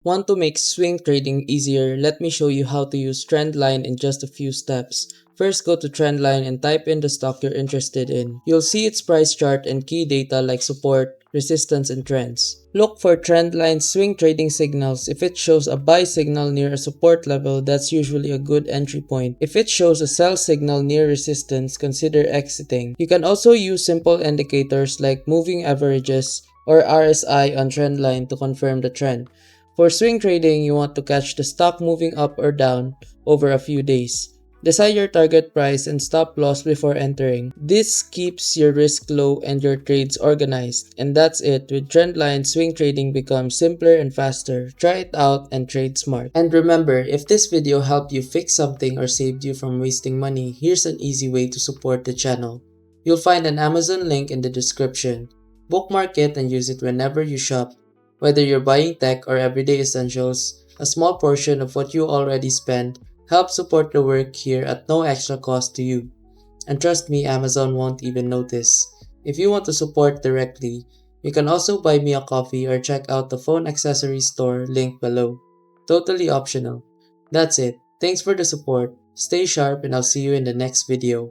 Want to make swing trading easier? Let me show you how to use Trendlyne in just a few steps. First, go to Trendlyne and type in the stock you're interested in. You'll see its price chart and key data like support, resistance, and trends. Look for Trendline's swing trading signals. If it shows a buy signal near a support level, that's usually a good entry point. If it shows a sell signal near resistance, consider exiting. You can also use simple indicators like moving averages or RSI on Trendline to confirm the trend. For swing trading, you want to catch the stock moving up or down over a few days. Decide your target price and stop loss before entering. This keeps your risk low and your trades organized. And that's it. With Trendline, swing trading becomes simpler and faster. Try it out and trade smart. And remember, if this video helped you fix something or saved you from wasting money, here's an easy way to support the channel. You'll find an Amazon link in the description. Bookmark it and use it whenever you shop. Whether you're buying tech or everyday essentials, a small portion of what you already spend helps support the work here at no extra cost to you. And trust me, Amazon won't even notice. If you want to support directly, you can also buy me a coffee or check out the phone accessories store link below. Totally optional. That's it. Thanks for the support. Stay sharp and I'll see you in the next video.